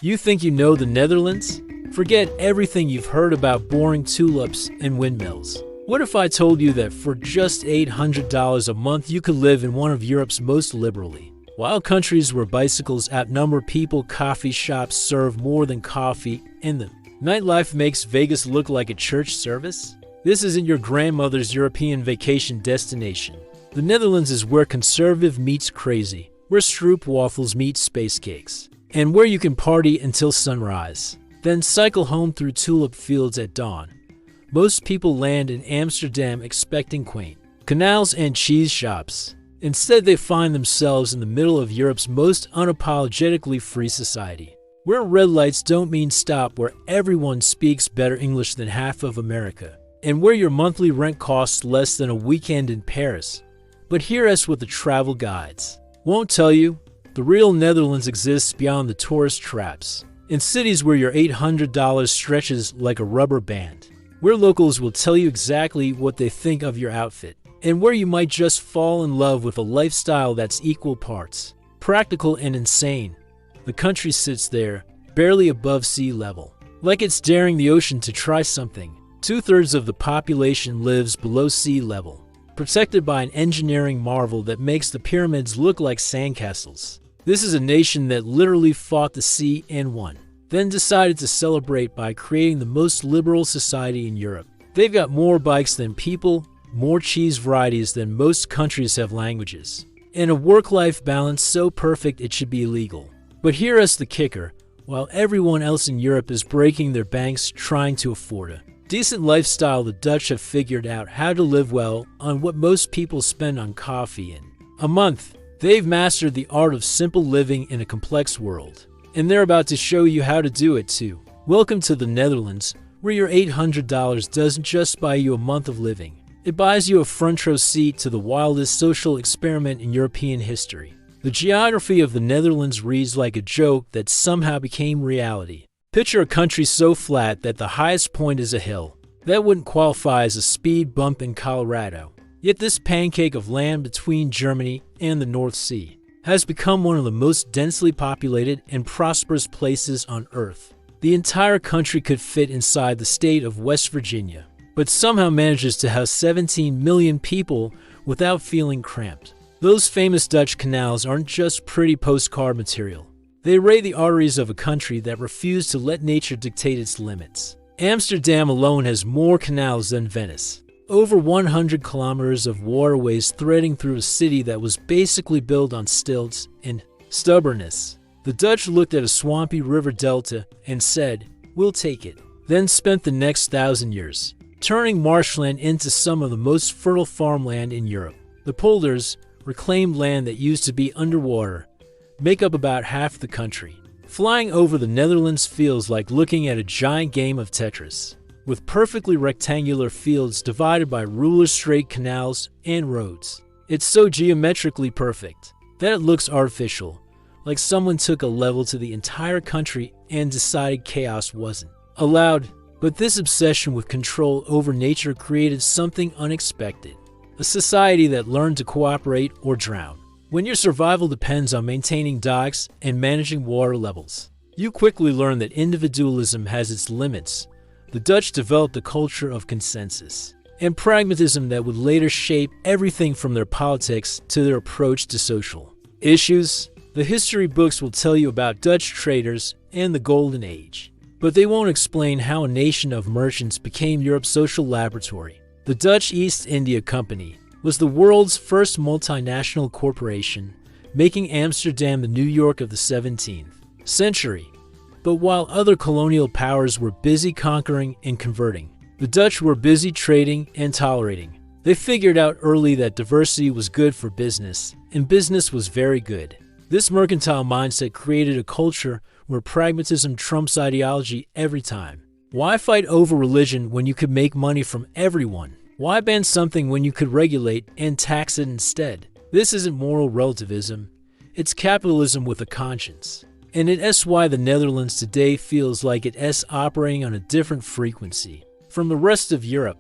You think you know the Netherlands? Forget everything you've heard about boring tulips and windmills. What if I told you that for just $800 a month you could live in one of Europe's most liberally wild countries where bicycles outnumber people, coffee shops serve more than coffee, and the nightlife makes Vegas look like a church service? This isn't your grandmother's European vacation destination. The Netherlands is where conservative meets crazy, where stroopwafels meet space cakes, and where you can party until sunrise, then cycle home through tulip fields at dawn. Most people land in Amsterdam expecting quaint canals and cheese shops. Instead, they find themselves in the middle of Europe's most unapologetically free society, where red lights don't mean stop, where everyone speaks better English than half of America, and where your monthly rent costs less than a weekend in Paris. But hear us what the travel guides won't tell you. The real Netherlands exists beyond the tourist traps, in cities where your $800 stretches like a rubber band, where locals will tell you exactly what they think of your outfit, and where you might just fall in love with a lifestyle that's equal parts practical and insane. The country sits there, barely above sea level, like it's daring the ocean to try something. 2/3 of the population lives below sea level, protected by an engineering marvel that makes the pyramids look like sandcastles. This is a nation that literally fought the sea and won, then decided to celebrate by creating the most liberal society in Europe. They've got more bikes than people, more cheese varieties than most countries have languages, and a work-life balance so perfect it should be illegal. But hear us the kicker: while everyone else in Europe is breaking their banks trying to afford a decent lifestyle, the Dutch have figured out how to live well on what most people spend on coffee in a month. They've mastered the art of simple living in a complex world, and they're about to show you how to do it too. Welcome to the Netherlands, where your $800 doesn't just buy you a month of living. It buys you a front row seat to the wildest social experiment in European history. The geography of the Netherlands reads like a joke that somehow became reality. Picture a country so flat that the highest point is a hill. That wouldn't qualify as a speed bump in Colorado. Yet this pancake of land between Germany and the North Sea has become one of the most densely populated and prosperous places on Earth. The entire country could fit inside the state of West Virginia, but somehow manages to house 17 million people without feeling cramped. Those famous Dutch canals aren't just pretty postcard material. They ray the arteries of a country that refused to let nature dictate its limits. Amsterdam alone has more canals than Venice. Over 100 kilometers of waterways threading through a city that was basically built on stilts and stubbornness. The Dutch looked at a swampy river delta and said, "We'll take it," then spent the next 1,000 years turning marshland into some of the most fertile farmland in Europe. The polders, reclaimed land that used to be underwater, make up about half the country. Flying over the Netherlands feels like looking at a giant game of Tetris, with perfectly rectangular fields divided by ruler-straight canals and roads. It's so geometrically perfect that it looks artificial, like someone took a level to the entire country and decided chaos wasn't allowed. But this obsession with control over nature created something unexpected: a society that learned to cooperate or drown. When your survival depends on maintaining docks and managing water levels, you quickly learn that individualism has its limits. The Dutch developed a culture of consensus and pragmatism that would later shape everything from their politics to their approach to social issues. The history books will tell you about Dutch traders and the Golden Age, but they won't explain how a nation of merchants became Europe's social laboratory. The Dutch East India Company was the world's first multinational corporation, making Amsterdam the New York of the 17th century. But while other colonial powers were busy conquering and converting, the Dutch were busy trading and tolerating. They figured out early that diversity was good for business, and business was very good. This mercantile mindset created a culture where pragmatism trumps ideology every time. Why fight over religion when you could make money from everyone? Why ban something when you could regulate and tax it instead? This isn't moral relativism. It's capitalism with a conscience. And it's why the Netherlands today feels like it's operating on a different frequency from the rest of Europe.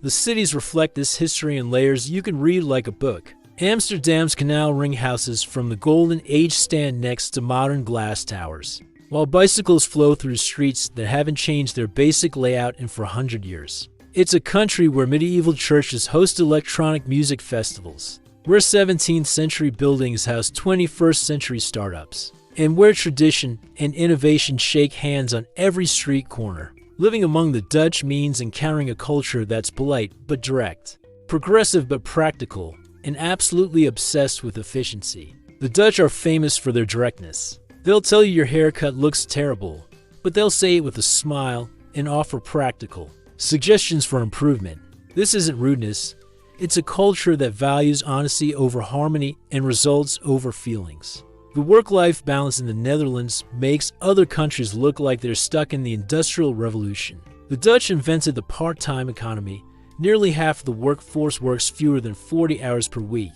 The cities reflect this history in layers you can read like a book. Amsterdam's canal ring houses from the Golden Age stand next to modern glass towers. while bicycles flow through streets that haven't changed their basic layout in for 100 years. It's a country where medieval churches host electronic music festivals, where 17th century buildings house 21st century startups, and where tradition and innovation shake hands on every street corner. Living among the Dutch means encountering a culture that's polite but direct, progressive but practical, and absolutely obsessed with efficiency. The Dutch are famous for their directness. They'll tell you your haircut looks terrible, but they'll say it with a smile and offer practical suggestions for improvement. This isn't rudeness. It's a culture that values honesty over harmony and results over feelings. The work-life balance in the Netherlands makes other countries look like they're stuck in the Industrial Revolution. The Dutch invented the part-time economy. Nearly half of the workforce works fewer than 40 hours per week,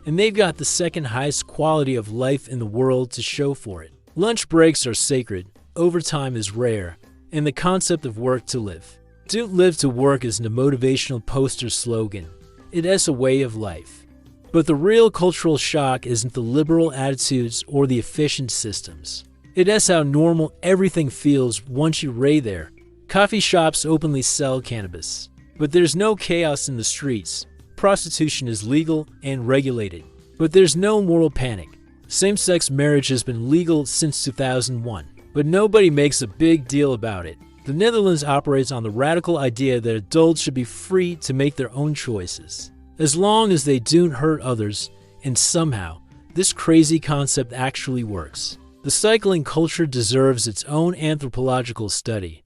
and they've got the second highest quality of life in the world to show for it. Lunch breaks are sacred, overtime is rare, and the concept of work to live. Don't live to work isn't a motivational poster slogan. It is a way of life. But the real cultural shock isn't the liberal attitudes or the efficient systems. It is how normal everything feels once you lay there. Coffee shops openly sell cannabis, but there's no chaos in the streets. Prostitution is legal and regulated, but there's no moral panic. Same-sex marriage has been legal since 2001, but nobody makes a big deal about it. The Netherlands operates on the radical idea that adults should be free to make their own choices, as long as they don't hurt others, and somehow, this crazy concept actually works. The cycling culture deserves its own anthropological study.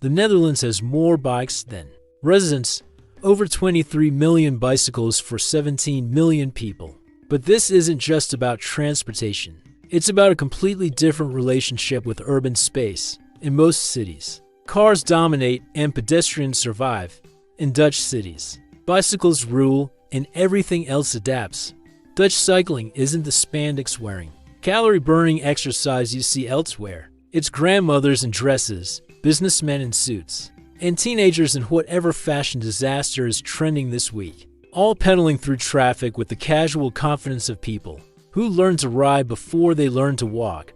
The Netherlands has more bikes than residents, over 23 million bicycles for 17 million people. But this isn't just about transportation. It's about a completely different relationship with urban space. In most cities, cars dominate and pedestrians survive. In Dutch cities, bicycles rule and everything else adapts. Dutch cycling isn't the spandex wearing, calorie-burning exercise you see elsewhere. It's grandmothers in dresses, businessmen in suits, and teenagers in whatever fashion disaster is trending this week, all pedaling through traffic with the casual confidence of people who learn to ride before they learn to walk.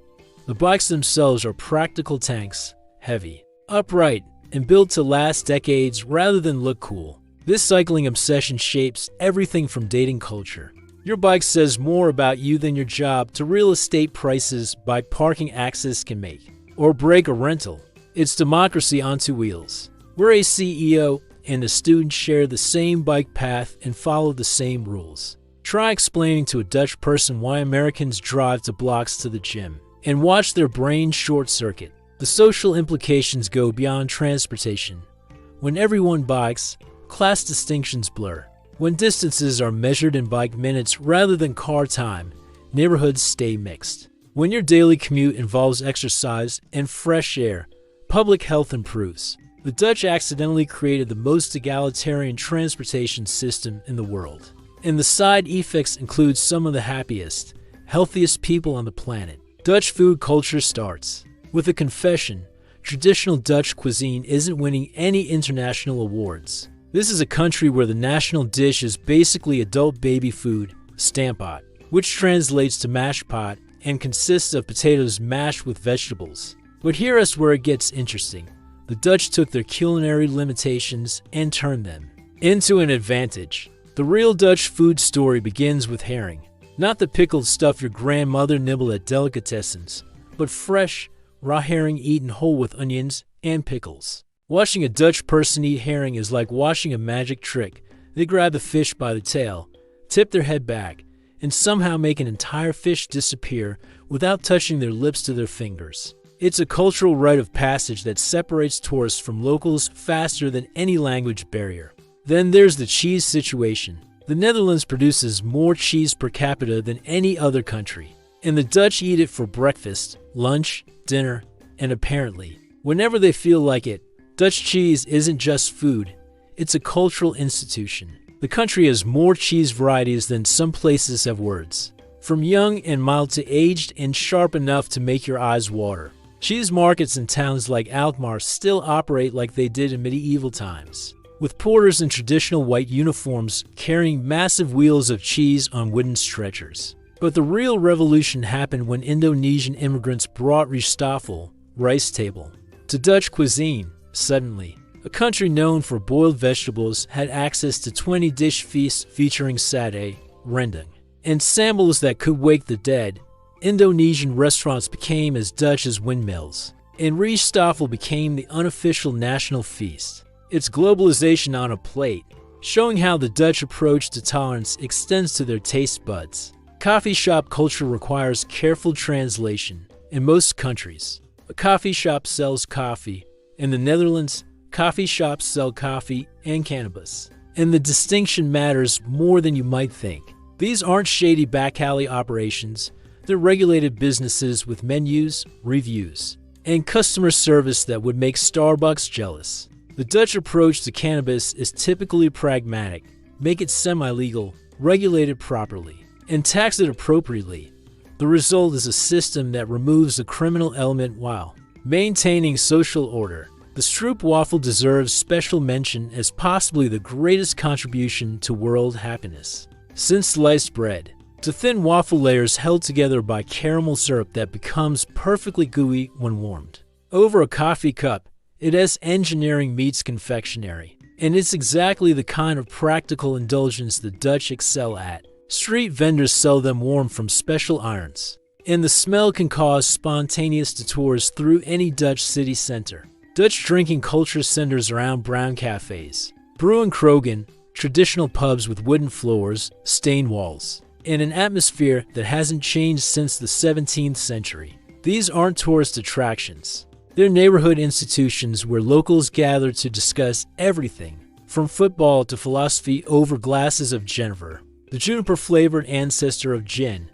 The bikes themselves are practical tanks, heavy, upright, and built to last decades rather than look cool. This cycling obsession shapes everything from dating culture. Your bike says more about you than your job to real estate prices by parking access can make, or break a rental. It's democracy on two wheels, where a CEO and a student share the same bike path and follow the same rules. Try explaining to a Dutch person why Americans drive 2 blocks to the gym and watch their brain short-circuit. The social implications go beyond transportation. When everyone bikes, class distinctions blur. When distances are measured in bike minutes rather than car time, neighborhoods stay mixed. When your daily commute involves exercise and fresh air, public health improves. The Dutch accidentally created the most egalitarian transportation system in the world. And the side effects include some of the happiest, healthiest people on the planet. Dutch food culture starts with a confession. Traditional Dutch cuisine isn't winning any international awards. This is a country where the national dish is basically adult baby food, stamppot, which translates to mashed pot and consists of potatoes mashed with vegetables. But here's where it gets interesting. The Dutch took their culinary limitations and turned them into an advantage. The real Dutch food story begins with herring. Not the pickled stuff your grandmother nibbled at delicatessens, but fresh, raw herring eaten whole with onions and pickles. Watching a Dutch person eat herring is like watching a magic trick. They grab the fish by the tail, tip their head back, and somehow make an entire fish disappear without touching their lips to their fingers. It's a cultural rite of passage that separates tourists from locals faster than any language barrier. Then there's the cheese situation. The Netherlands produces more cheese per capita than any other country, and the Dutch eat it for breakfast, lunch, dinner, and apparently, whenever they feel like it. Dutch cheese isn't just food, it's a cultural institution. The country has more cheese varieties than some places have words, from young and mild to aged and sharp enough to make your eyes water. Cheese markets in towns like Alkmaar still operate like they did in medieval times, with porters in traditional white uniforms carrying massive wheels of cheese on wooden stretchers. But the real revolution happened when Indonesian immigrants brought Ristoffel, rice table. To Dutch cuisine, suddenly, a country known for boiled vegetables had access to 20-dish feasts featuring satay, rendang, and sambals that could wake the dead. Indonesian restaurants became as Dutch as windmills, and Rijstafel became the unofficial national feast. It's globalization on a plate, showing how the Dutch approach to tolerance extends to their taste buds. Coffee shop culture requires careful translation. In most countries, a coffee shop sells coffee. In the Netherlands, coffee shops sell coffee and cannabis. And the distinction matters more than you might think. These aren't shady back alley operations. They're regulated businesses with menus, reviews, and customer service that would make Starbucks jealous. The Dutch approach to cannabis is typically pragmatic. Make it semi-legal, regulate it properly, and tax it appropriately. The result is a system that removes the criminal element while maintaining social order. The stroopwafel deserves special mention as possibly the greatest contribution to world happiness. Since sliced bread, to thin waffle layers held together by caramel syrup that becomes perfectly gooey when warmed over a coffee cup, it has engineering meets confectionery, and it's exactly the kind of practical indulgence the Dutch excel at. Street vendors sell them warm from special irons, and the smell can cause spontaneous detours through any Dutch city center. Dutch drinking culture centers around brown cafes, Brew and Krogen, traditional pubs with wooden floors, stained walls, and an atmosphere that hasn't changed since the 17th century. These aren't tourist attractions. They're neighborhood institutions where locals gather to discuss everything, from football to philosophy over glasses of Genever, the juniper-flavored ancestor of gin.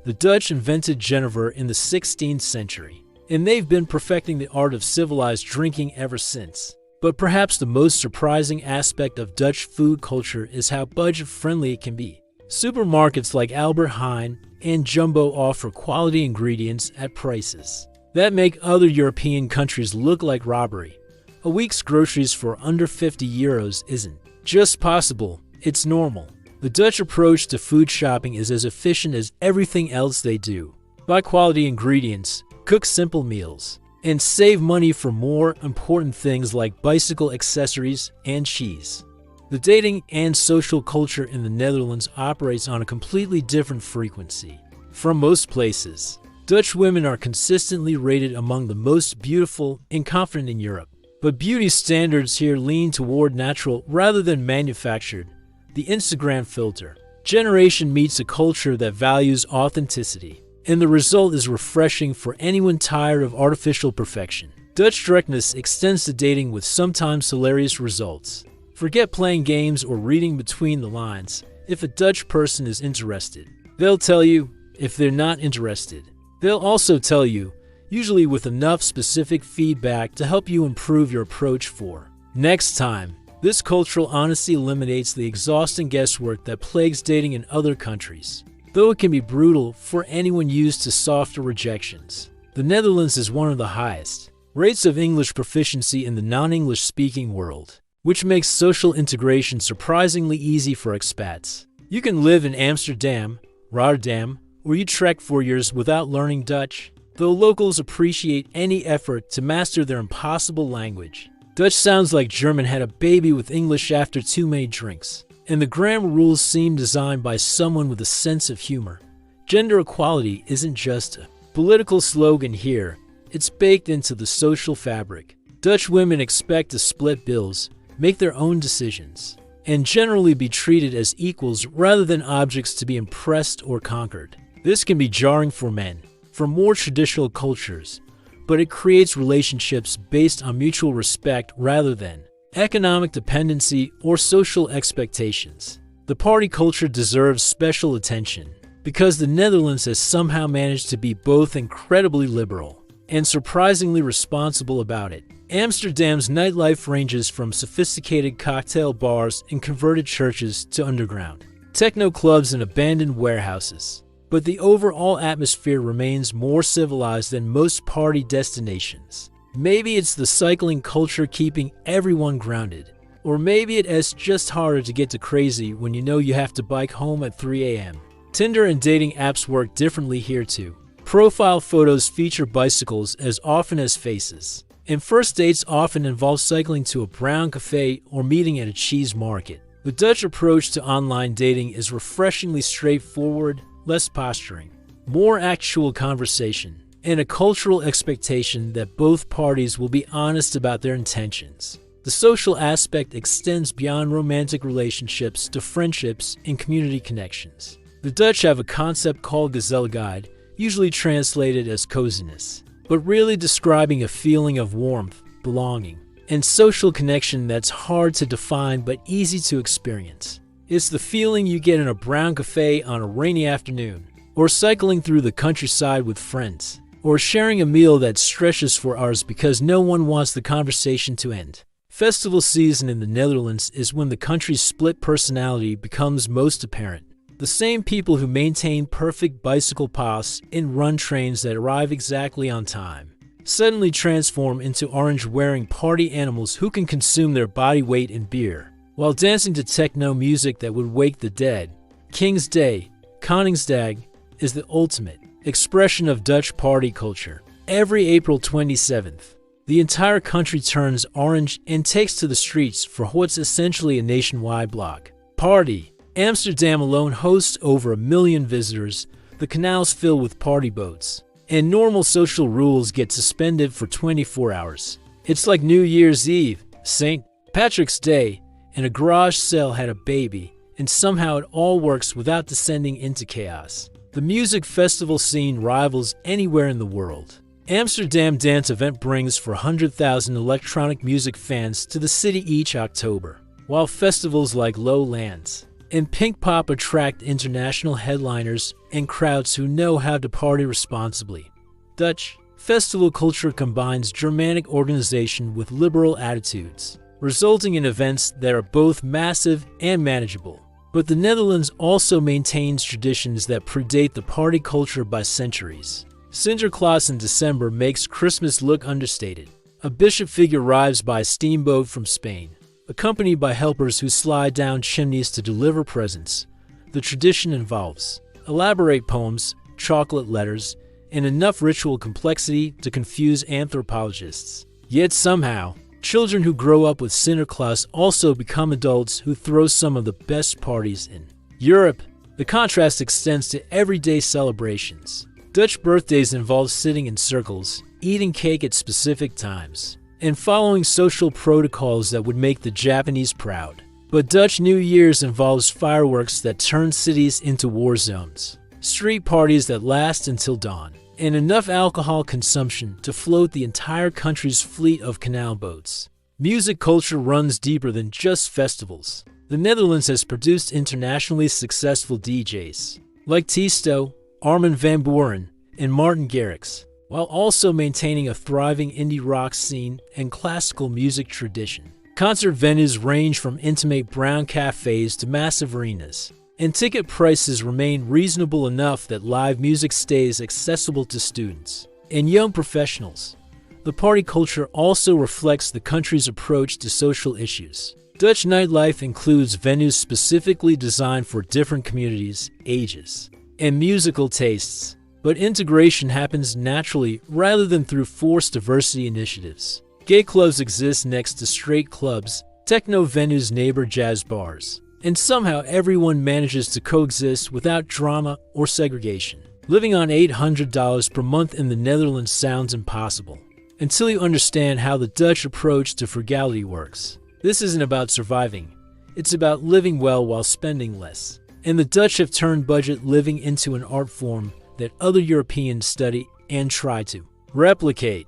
The Dutch invented Genever in the 16th century, and they've been perfecting the art of civilized drinking ever since. But perhaps the most surprising aspect of Dutch food culture is how budget-friendly it can be. Supermarkets like Albert Heijn and Jumbo offer quality ingredients at prices that make other European countries look like robbery. A week's groceries for under 50 euros isn't just possible, it's normal. The Dutch approach to food shopping is as efficient as everything else they do. Buy quality ingredients, cook simple meals, and save money for more important things like bicycle accessories and cheese. The dating and social culture in the Netherlands operates on a completely different frequency. From most places, Dutch women are consistently rated among the most beautiful and confident in Europe. But beauty standards here lean toward natural rather than manufactured. The Instagram filter generation meets a culture that values authenticity, and the result is refreshing for anyone tired of artificial perfection. Dutch directness extends to dating with sometimes hilarious results. Forget playing games or reading between the lines. If a Dutch person is interested, they'll tell you. If they're not interested, they'll also tell you, usually with enough specific feedback to help you improve your approach for next time. This cultural honesty eliminates the exhausting guesswork that plagues dating in other countries, though it can be brutal for anyone used to softer rejections. The Netherlands is one of the highest rates of English proficiency in the non-English speaking world, which makes social integration surprisingly easy for expats. You can live in Amsterdam, Rotterdam, or Utrecht for years without learning Dutch, though locals appreciate any effort to master their impossible language. Dutch sounds like German had a baby with English after too many drinks, and the grammar rules seem designed by someone with a sense of humor. Gender equality isn't just a political slogan here, it's baked into the social fabric. Dutch women expect to split bills, make their own decisions, and generally be treated as equals rather than objects to be impressed or conquered. This can be jarring for men from more traditional cultures, but it creates relationships based on mutual respect rather than economic dependency or social expectations. The party culture deserves special attention because the Netherlands has somehow managed to be both incredibly liberal and surprisingly responsible about it. Amsterdam's nightlife ranges from sophisticated cocktail bars and converted churches to underground techno clubs and abandoned warehouses. But the overall atmosphere remains more civilized than most party destinations. Maybe it's the cycling culture keeping everyone grounded, or maybe it is just harder to get to crazy when you know you have to bike home at 3 a.m. Tinder and dating apps work differently here too. Profile photos feature bicycles as often as faces, and first dates often involve cycling to a brown cafe or meeting at a cheese market. The Dutch approach to online dating is refreshingly straightforward, less posturing, more actual conversation, and a cultural expectation that both parties will be honest about their intentions. The social aspect extends beyond romantic relationships to friendships and community connections. The Dutch have a concept called gezelligheid, usually translated as coziness, but really describing a feeling of warmth, belonging, and social connection that's hard to define but easy to experience. It's the feeling you get in a brown cafe on a rainy afternoon, or cycling through the countryside with friends, or sharing a meal that stretches for hours because no one wants the conversation to end. Festival season in the Netherlands is when the country's split personality becomes most apparent. The same people who maintain perfect bicycle paths and run trains that arrive exactly on time suddenly transform into orange-wearing party animals who can consume their body weight in beer, while dancing to techno music that would wake the dead. King's Day, Koningsdag, is the ultimate expression of Dutch party culture. Every April 27th, the entire country turns orange and takes to the streets for what's essentially a nationwide block party. Amsterdam alone hosts over 1 million visitors, the canals fill with party boats, and normal social rules get suspended for 24 hours. It's like New Year's Eve, St. Patrick's Day, and a garage sale had a baby, and somehow it all works without descending into chaos. The music festival scene rivals anywhere in the world. Amsterdam Dance Event brings 400,000 electronic music fans to the city each October, while festivals like Lowlands and Pinkpop attract international headliners and crowds who know how to party responsibly. Dutch festival culture combines Germanic organization with liberal attitudes, resulting in events that are both massive and manageable. But the Netherlands also maintains traditions that predate the party culture by centuries. Sinterklaas in December makes Christmas look understated. A bishop figure arrives by steamboat from Spain, accompanied by helpers who slide down chimneys to deliver presents. The tradition involves elaborate poems, chocolate letters, and enough ritual complexity to confuse anthropologists. Yet somehow, children who grow up with Sinterklaas also become adults who throw some of the best parties in Europe. The contrast extends to everyday celebrations. Dutch birthdays involve sitting in circles, eating cake at specific times, and following social protocols that would make the Japanese proud. But Dutch New Year's involves fireworks that turn cities into war zones, street parties that last until dawn, and enough alcohol consumption to float the entire country's fleet of canal boats. Music culture runs deeper than just festivals. The Netherlands has produced internationally successful DJs like Tiesto, Armin van Buuren, and Martin Garrix, while also maintaining a thriving indie rock scene and classical music tradition. Concert venues range from intimate brown cafes to massive arenas, and ticket prices remain reasonable enough that live music stays accessible to students and young professionals. The party culture also reflects the country's approach to social issues. Dutch nightlife includes venues specifically designed for different communities, ages, and musical tastes, but integration happens naturally rather than through forced diversity initiatives. Gay clubs exist next to straight clubs, techno venues neighbor jazz bars, and somehow everyone manages to coexist without drama or segregation. Living on $800 per month in the Netherlands sounds impossible, until you understand how the Dutch approach to frugality works. This isn't about surviving, it's about living well while spending less. And the Dutch have turned budget living into an art form that other Europeans study and try to replicate.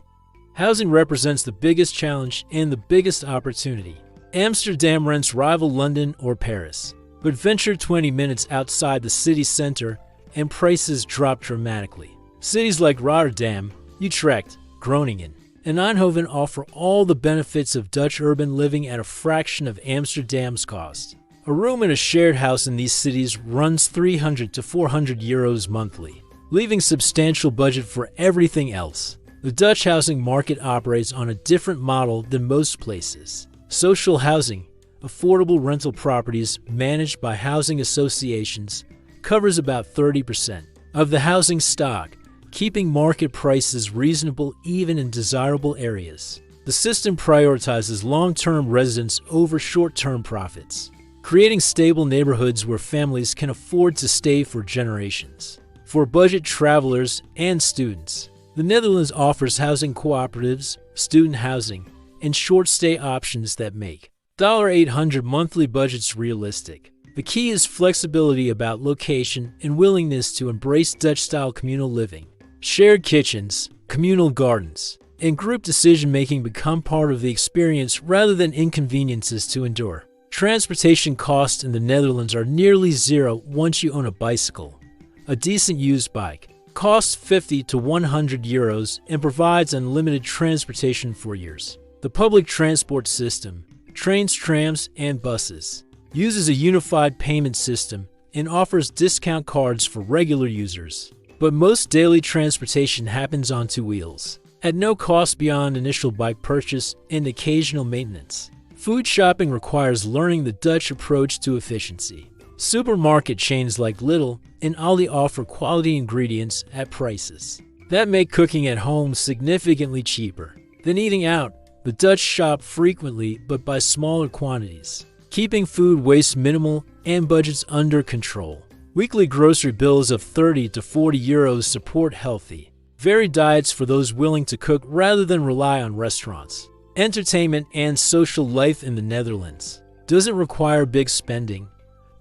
Housing represents the biggest challenge and the biggest opportunity. Amsterdam rents rival London or Paris, but venture 20 minutes outside the city center and prices drop dramatically. Cities like Rotterdam, Utrecht, Groningen, and Eindhoven offer all the benefits of Dutch urban living at a fraction of Amsterdam's cost. A room in a shared house in these cities runs 300 to 400 euros monthly, leaving substantial budget for everything else. The Dutch housing market operates on a different model than most places. Social housing, affordable rental properties managed by housing associations, covers about 30% of the housing stock. keeping market prices reasonable even in desirable areas. The system prioritizes long-term residents over short-term profits, creating stable neighborhoods where families can afford to stay for generations. For budget travelers and students, the Netherlands offers housing cooperatives, student housing, and short-stay options that make $800 monthly budgets realistic. The key is flexibility about location and willingness to embrace Dutch-style communal living. Shared kitchens, communal gardens, and group decision-making become part of the experience rather than inconveniences to endure. Transportation costs in the Netherlands are nearly zero once you own a bicycle. A decent used bike costs 50 to 100 euros and provides unlimited transportation for years. The public transport system, trains, trams, and buses, uses a unified payment system and offers discount cards for regular users. But most daily transportation happens on two wheels, at no cost beyond initial bike purchase and occasional maintenance. Food shopping requires learning the Dutch approach to efficiency. Supermarket chains like Lidl and Aldi offer quality ingredients at prices that make cooking at home significantly cheaper than eating out. The Dutch shop frequently but by smaller quantities, keeping food waste minimal and budgets under control. Weekly grocery bills of 30 to 40 euros support healthy, varied diets for those willing to cook rather than rely on restaurants. Entertainment and social life in the Netherlands doesn't require big spending.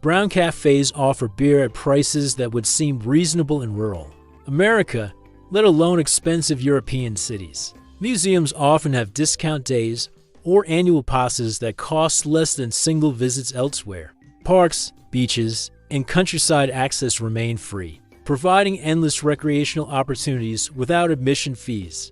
Brown cafes offer beer at prices that would seem reasonable in rural America, let alone expensive European cities. Museums often have discount days or annual passes that cost less than single visits elsewhere. Parks, beaches, and countryside access remain free, providing endless recreational opportunities without admission fees.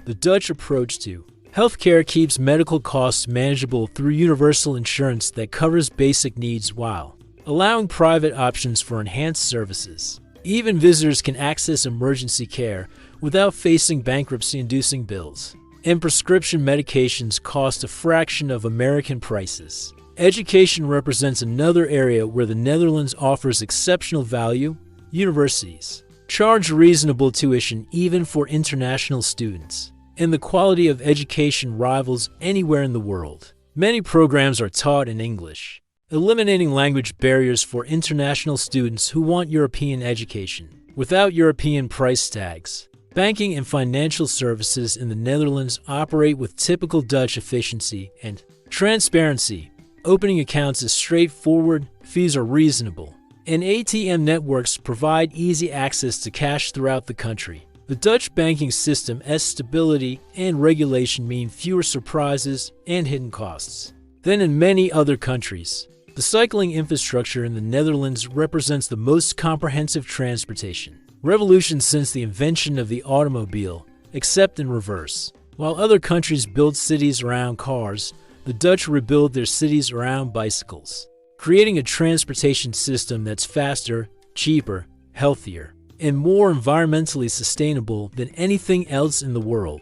The Dutch approach to healthcare keeps medical costs manageable through universal insurance that covers basic needs while allowing private options for enhanced services. Even visitors can access emergency care without facing bankruptcy-inducing bills. And prescription medications cost a fraction of American prices. Education represents another area where the Netherlands offers exceptional value. Universities charge reasonable tuition even for international students, and the quality of education rivals anywhere in the world. Many programs are taught in English, eliminating language barriers for international students who want European education without European price tags. Banking and financial services in the Netherlands operate with typical Dutch efficiency and transparency. Opening accounts is straightforward, fees are reasonable, and ATM networks provide easy access to cash throughout the country. The Dutch banking system's stability and regulation mean fewer surprises and hidden costs than in many other countries. The cycling infrastructure in the Netherlands represents the most comprehensive transportation revolution since the invention of the automobile, except in reverse. While other countries build cities around cars, the Dutch rebuild their cities around bicycles, creating a transportation system that's faster, cheaper, healthier, and more environmentally sustainable than anything else in the world.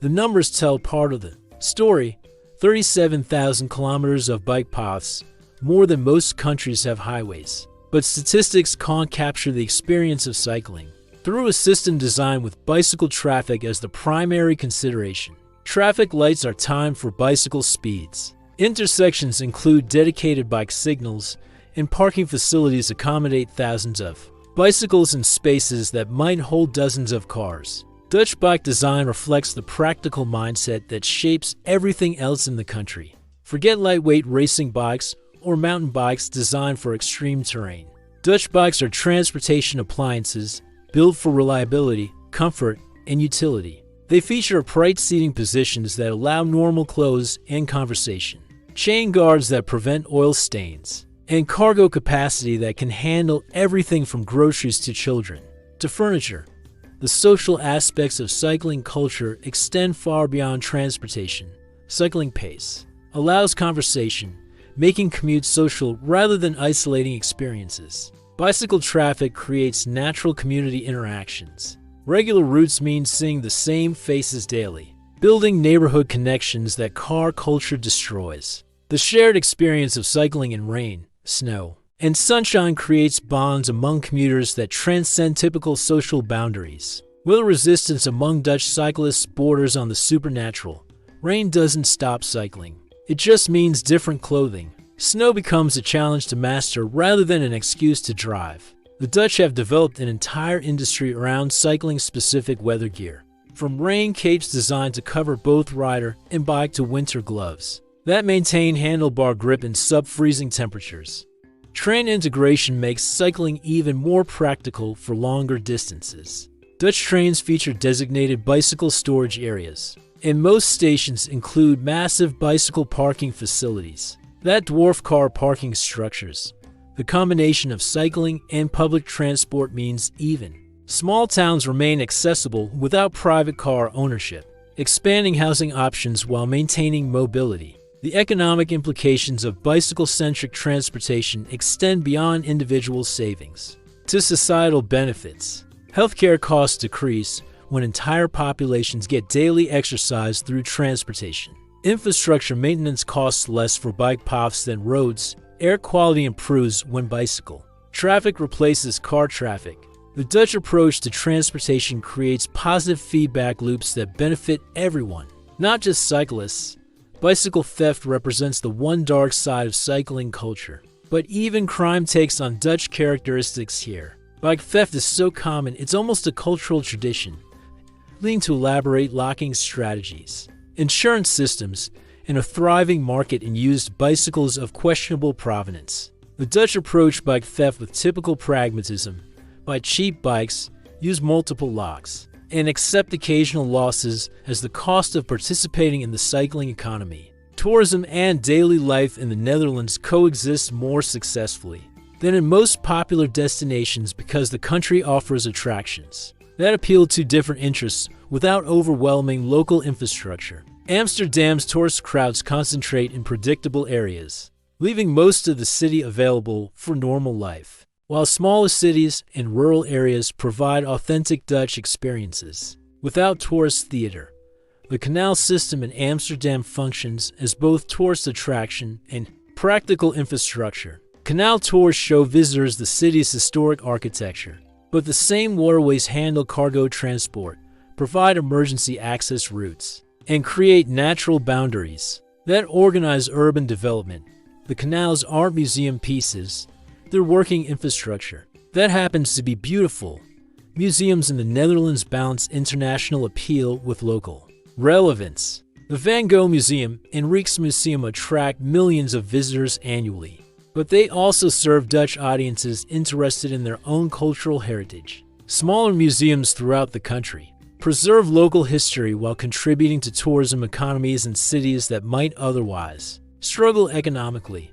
The numbers tell part of the story: 37,000 kilometers of bike paths, more than most countries have highways. But statistics can't capture the experience of cycling. Through a system designed with bicycle traffic as the primary consideration, traffic lights are timed for bicycle speeds. Intersections include dedicated bike signals, and parking facilities accommodate thousands of bicycles in spaces that might hold dozens of cars. Dutch bike design reflects the practical mindset that shapes everything else in the country. Forget lightweight racing bikes or mountain bikes designed for extreme terrain. Dutch bikes are transportation appliances built for reliability, comfort, and utility. They feature upright seating positions that allow normal clothes and conversation, chain guards that prevent oil stains, and cargo capacity that can handle everything from groceries to children to furniture. The social aspects of cycling culture extend far beyond transportation. Cycling pace allows conversation, making commutes social rather than isolating experiences. Bicycle traffic creates natural community interactions. Regular routes mean seeing the same faces daily, building neighborhood connections that car culture destroys. The shared experience of cycling in rain, snow, and sunshine creates bonds among commuters that transcend typical social boundaries. Will resistance among Dutch cyclists borders on the supernatural. Rain doesn't stop cycling. It just means different clothing. Snow becomes a challenge to master rather than an excuse to drive. The Dutch have developed an entire industry around cycling-specific weather gear, from rain capes designed to cover both rider and bike to winter gloves that maintain handlebar grip in sub-freezing temperatures. Train integration makes cycling even more practical for longer distances. Dutch trains feature designated bicycle storage areas, and most stations include massive bicycle parking facilities that dwarf car parking structures. The combination of cycling and public transport means even small towns remain accessible without private car ownership, expanding housing options while maintaining mobility. The economic implications of bicycle-centric transportation extend beyond individual savings to societal benefits. Healthcare costs decrease when entire populations get daily exercise through transportation. Infrastructure maintenance costs less for bike paths than roads. Air quality improves when bicycle traffic replaces car traffic. The Dutch approach to transportation creates positive feedback loops that benefit everyone, not just cyclists. Bicycle theft represents the one dark side of cycling culture, but even crime takes on Dutch characteristics here. Bike theft is so common it's almost a cultural tradition, leading to elaborate locking strategies, insurance systems, and a thriving market in used bicycles of questionable provenance. The Dutch approach bike theft with typical pragmatism: buy cheap bikes, use multiple locks, and accept occasional losses as the cost of participating in the cycling economy. Tourism and daily life in the Netherlands coexist more successfully than in most popular destinations because the country offers attractions that appeal to different interests without overwhelming local infrastructure. Amsterdam's tourist crowds concentrate in predictable areas, leaving most of the city available for normal life, while smaller cities and rural areas provide authentic Dutch experiences. Without tourist theater, the canal system in Amsterdam functions as both tourist attraction and practical infrastructure. Canal tours show visitors the city's historic architecture, but the same waterways handle cargo transport, provide emergency access routes, and create natural boundaries that organize urban development. The canals aren't museum pieces, they're working infrastructure that happens to be beautiful. Museums in the Netherlands balance international appeal with local relevance. The Van Gogh Museum and Rijksmuseum attract millions of visitors annually, but they also serve Dutch audiences interested in their own cultural heritage. Smaller museums throughout the country preserve local history while contributing to tourism economies in cities that might otherwise struggle economically.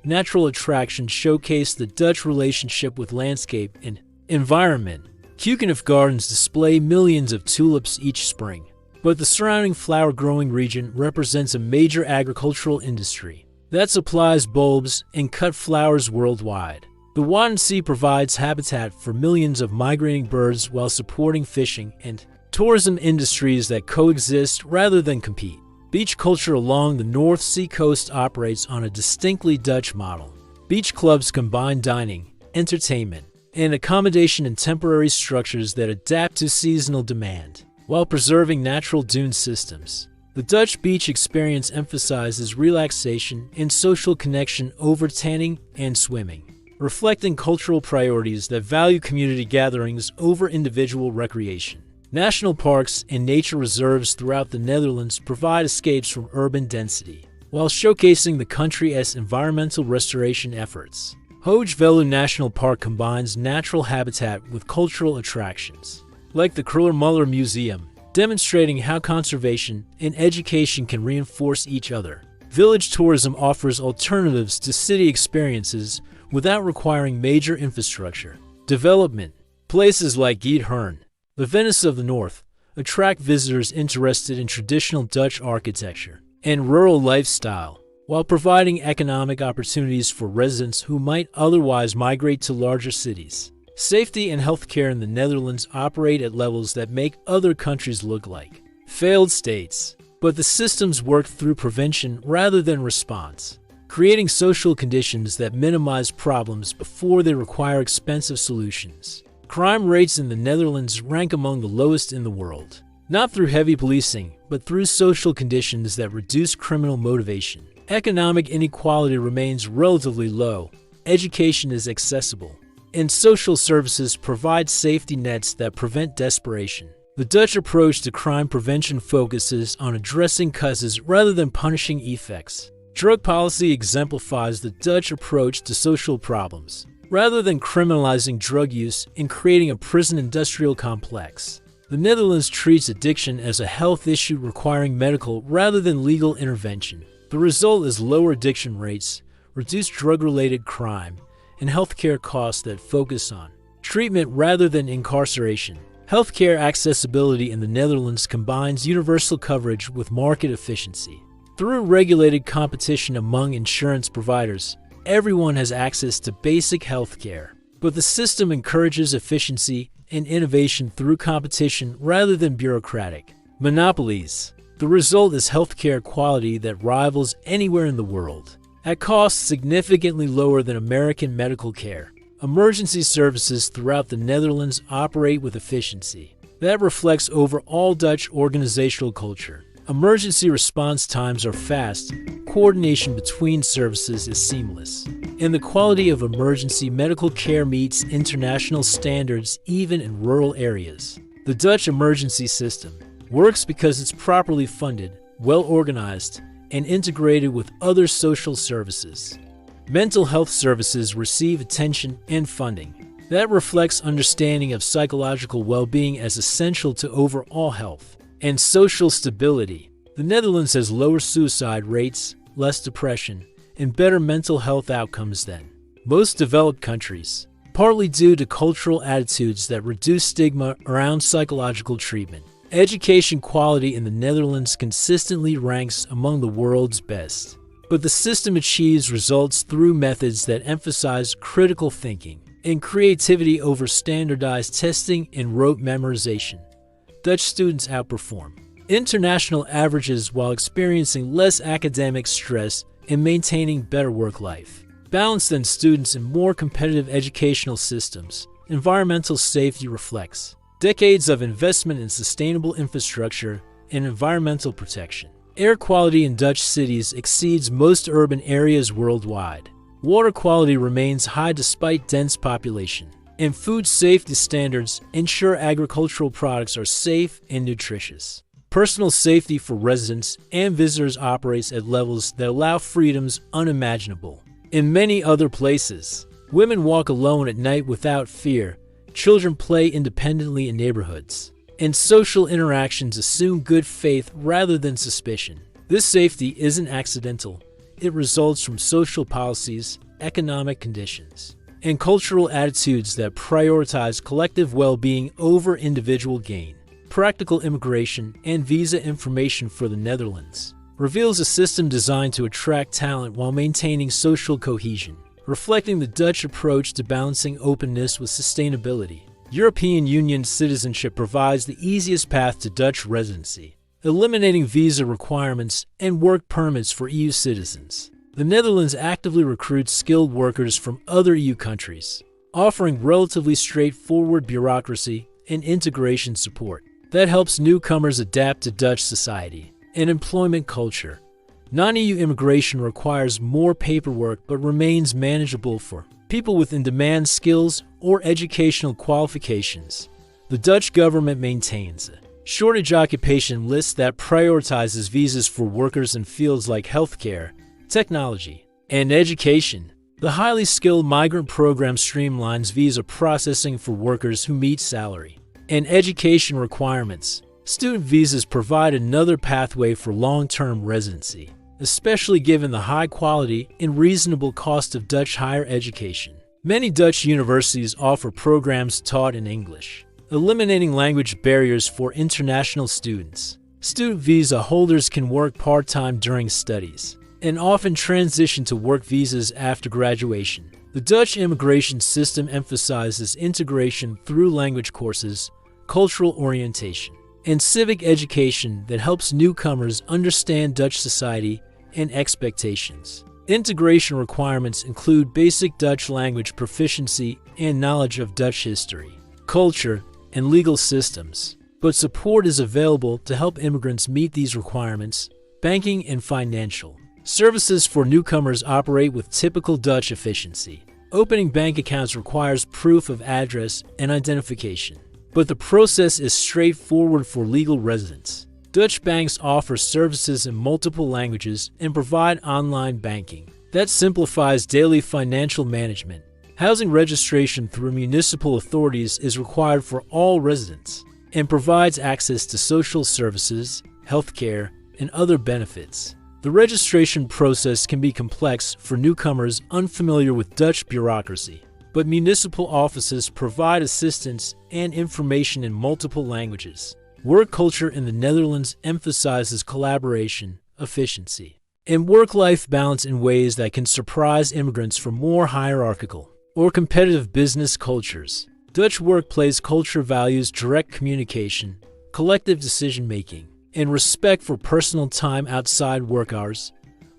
Natural attractions showcase the Dutch relationship with landscape and environment. Keukenhof Gardens display millions of tulips each spring, but the surrounding flower-growing region represents a major agricultural industry that supplies bulbs and cut flowers worldwide. The Wadden Sea provides habitat for millions of migrating birds while supporting fishing and tourism industries that coexist rather than compete. Beach culture along the North Sea coast operates on a distinctly Dutch model. Beach clubs combine dining, entertainment, and accommodation in temporary structures that adapt to seasonal demand, while preserving natural dune systems. The Dutch beach experience emphasizes relaxation and social connection over tanning and swimming, reflecting cultural priorities that value community gatherings over individual recreation. National parks and nature reserves throughout the Netherlands provide escapes from urban density, while showcasing the country's environmental restoration efforts. Hoogevelde National Park combines natural habitat with cultural attractions, like the Kröller-Müller Museum, demonstrating how conservation and education can reinforce each other. Village tourism offers alternatives to city experiences without requiring major infrastructure development. Places like Giethoorn, the Venice of the North, attract visitors interested in traditional Dutch architecture and rural lifestyle, while providing economic opportunities for residents who might otherwise migrate to larger cities. Safety and healthcare in the Netherlands operate at levels that make other countries look like failed states, but the systems work through prevention rather than response, creating social conditions that minimize problems before they require expensive solutions. Crime rates in the Netherlands rank among the lowest in the world, not through heavy policing, but through social conditions that reduce criminal motivation. Economic inequality remains relatively low, education is accessible, and social services provide safety nets that prevent desperation. The Dutch approach to crime prevention focuses on addressing causes rather than punishing effects. Drug policy exemplifies the Dutch approach to social problems, rather than criminalizing drug use and creating a prison industrial complex. The Netherlands treats addiction as a health issue requiring medical rather than legal intervention. The result is lower addiction rates, reduced drug-related crime, and healthcare costs that focus on treatment rather than incarceration. Healthcare accessibility in the Netherlands combines universal coverage with market efficiency. Through regulated competition among insurance providers, everyone has access to basic healthcare. But the system encourages efficiency and innovation through competition rather than bureaucratic monopolies. The result is healthcare quality that rivals anywhere in the world, at costs significantly lower than American medical care. Emergency services throughout the Netherlands operate with efficiency. That reflects overall Dutch organizational culture. Emergency response times are fast, coordination between services is seamless, and the quality of emergency medical care meets international standards even in rural areas. The Dutch emergency system works because it's properly funded, well-organized, and integrated with other social services. Mental health services receive attention and funding. That reflects understanding of psychological well-being as essential to overall health and social stability. The Netherlands has lower suicide rates, less depression, and better mental health outcomes than most developed countries, partly due to cultural attitudes that reduce stigma around psychological treatment. Education quality in the Netherlands consistently ranks among the world's best, but the system achieves results through methods that emphasize critical thinking and creativity over standardized testing and rote memorization. Dutch students outperform international averages while experiencing less academic stress and maintaining better work life balance than students in more competitive educational systems. Environmental safety reflects decades of investment in sustainable infrastructure and environmental protection. Air quality in Dutch cities exceeds most urban areas worldwide. Water quality remains high despite dense population. And food safety standards ensure agricultural products are safe and nutritious. Personal safety for residents and visitors operates at levels that allow freedoms unimaginable. In many other places, women walk alone at night without fear. Children play independently in neighborhoods, and social interactions assume good faith rather than suspicion. This safety isn't accidental. It results from social policies, economic conditions, and cultural attitudes that prioritize collective well-being over individual gain. Practical immigration and visa information for the Netherlands reveals a system designed to attract talent while maintaining social cohesion, reflecting the Dutch approach to balancing openness with sustainability. European Union citizenship provides the easiest path to Dutch residency, eliminating visa requirements and work permits for EU citizens. The Netherlands actively recruits skilled workers from other EU countries, offering relatively straightforward bureaucracy and integration support that helps newcomers adapt to Dutch society and employment culture. Non-EU immigration requires more paperwork but remains manageable for people with in-demand skills or educational qualifications. The Dutch government maintains a shortage occupation list that prioritizes visas for workers in fields like healthcare, technology, and education. The highly skilled migrant program streamlines visa processing for workers who meet salary and education requirements. Student visas provide another pathway for long-term residency, especially given the high quality and reasonable cost of Dutch higher education. Many Dutch universities offer programs taught in English, eliminating language barriers for international students. Student visa holders can work part-time during studies and often transition to work visas after graduation. The Dutch immigration system emphasizes integration through language courses, cultural orientation, and civic education that helps newcomers understand Dutch society and expectations. Integration requirements include basic Dutch language proficiency and knowledge of Dutch history, culture, and legal systems. But support is available to help immigrants meet these requirements. Banking and financial services for newcomers operate with typical Dutch efficiency. Opening bank accounts requires proof of address and identification, but the process is straightforward for legal residents. Dutch banks offer services in multiple languages and provide online banking. That simplifies daily financial management. Housing registration through municipal authorities is required for all residents and provides access to social services, healthcare, and other benefits. The registration process can be complex for newcomers unfamiliar with Dutch bureaucracy, but municipal offices provide assistance and information in multiple languages. Work culture in the Netherlands emphasizes collaboration, efficiency, and work-life balance in ways that can surprise immigrants from more hierarchical or competitive business cultures. Dutch workplace culture values direct communication, collective decision-making, and respect for personal time outside work hours.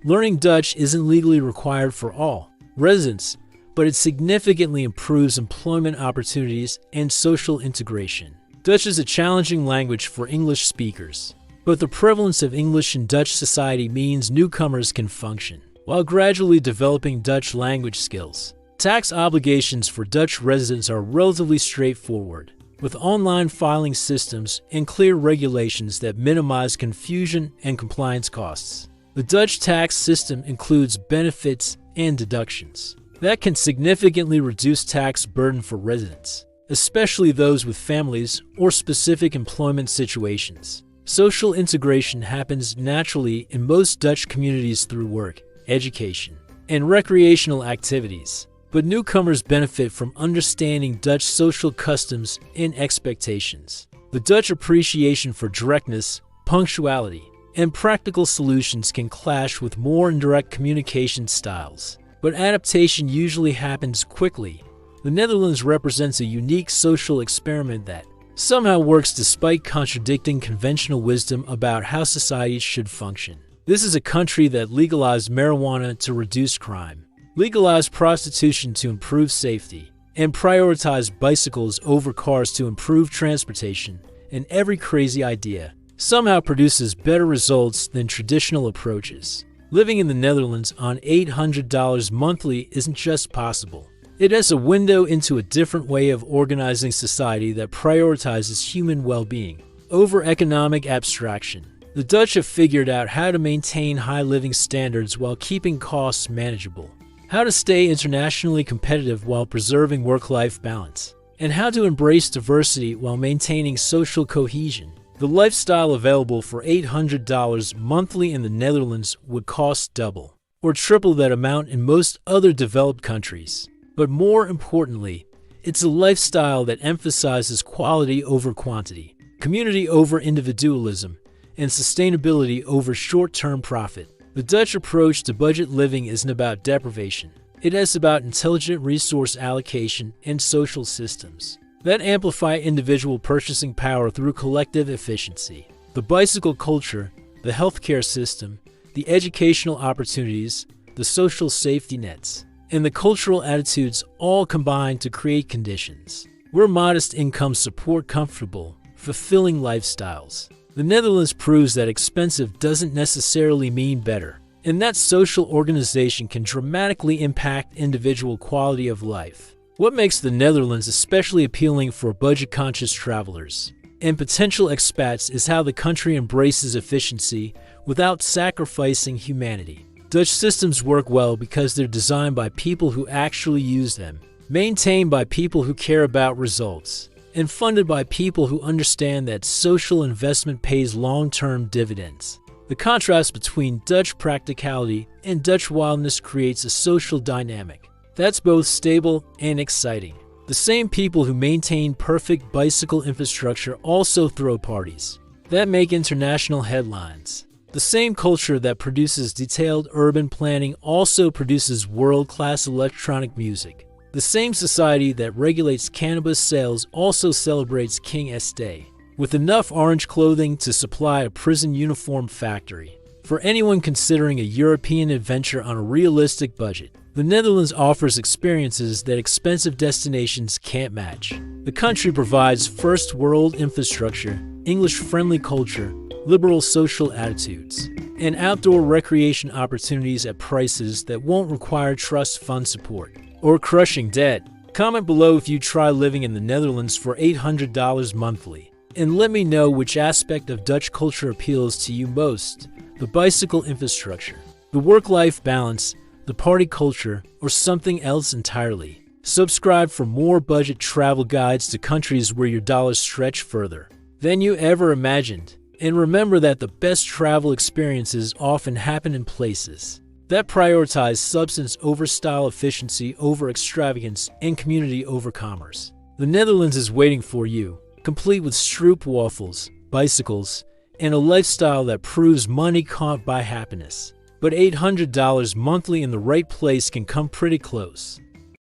Learning Dutch isn't legally required for all residents, but it significantly improves employment opportunities and social integration. Dutch is a challenging language for English speakers, but the prevalence of English in Dutch society means newcomers can function while gradually developing Dutch language skills. Tax obligations for Dutch residents are relatively straightforward, with online filing systems and clear regulations that minimize confusion and compliance costs. The Dutch tax system includes benefits and deductions that can significantly reduce tax burden for residents, especially those with families or specific employment situations. Social integration happens naturally in most Dutch communities through work, education, and recreational activities, but newcomers benefit from understanding Dutch social customs and expectations. The Dutch appreciation for directness, punctuality, and practical solutions can clash with more indirect communication styles, but adaptation usually happens quickly. The Netherlands represents a unique social experiment that somehow works despite contradicting conventional wisdom about how societies should function. This is a country that legalized marijuana to reduce crime, legalized prostitution to improve safety, and prioritized bicycles over cars to improve transportation, and every crazy idea somehow produces better results than traditional approaches. Living in the Netherlands on $800 monthly isn't just possible. It has a window into a different way of organizing society that prioritizes human well-being over economic abstraction. The Dutch have figured out how to maintain high living standards while keeping costs manageable, how to stay internationally competitive while preserving work-life balance, and how to embrace diversity while maintaining social cohesion. The lifestyle available for $800 monthly in the Netherlands would cost double or triple that amount in most other developed countries. But more importantly, it's a lifestyle that emphasizes quality over quantity, community over individualism, and sustainability over short-term profit. The Dutch approach to budget living isn't about deprivation. It is about intelligent resource allocation and social systems that amplify individual purchasing power through collective efficiency. The bicycle culture, the healthcare system, the educational opportunities, the social safety nets, and the cultural attitudes all combine to create conditions where modest incomes support comfortable, fulfilling lifestyles. The Netherlands proves that expensive doesn't necessarily mean better, and that social organization can dramatically impact individual quality of life. What makes the Netherlands especially appealing for budget-conscious travelers and potential expats is how the country embraces efficiency without sacrificing humanity. Dutch systems work well because they're designed by people who actually use them, maintained by people who care about results, and funded by people who understand that social investment pays long-term dividends. The contrast between Dutch practicality and Dutch wildness creates a social dynamic that's both stable and exciting. The same people who maintain perfect bicycle infrastructure also throw parties that make international headlines. The same culture that produces detailed urban planning also produces world-class electronic music. The same society that regulates cannabis sales also celebrates King Este, with enough orange clothing to supply a prison uniform factory. For anyone considering a European adventure on a realistic budget, the Netherlands offers experiences that expensive destinations can't match. The country provides first world infrastructure, English-friendly culture, liberal social attitudes, and outdoor recreation opportunities at prices that won't require trust fund support or crushing debt. Comment below if you try living in the Netherlands for $800 monthly, and let me know which aspect of Dutch culture appeals to you most: the bicycle infrastructure, the work-life balance, the party culture, or something else entirely. Subscribe for more budget travel guides to countries where your dollars stretch further than you ever imagined. And remember that the best travel experiences often happen in places that prioritize substance over style, efficiency over extravagance, and community over commerce. The Netherlands is waiting for you, complete with stroop waffles, bicycles, and a lifestyle that proves money can't buy happiness. But $800 monthly in the right place can come pretty close.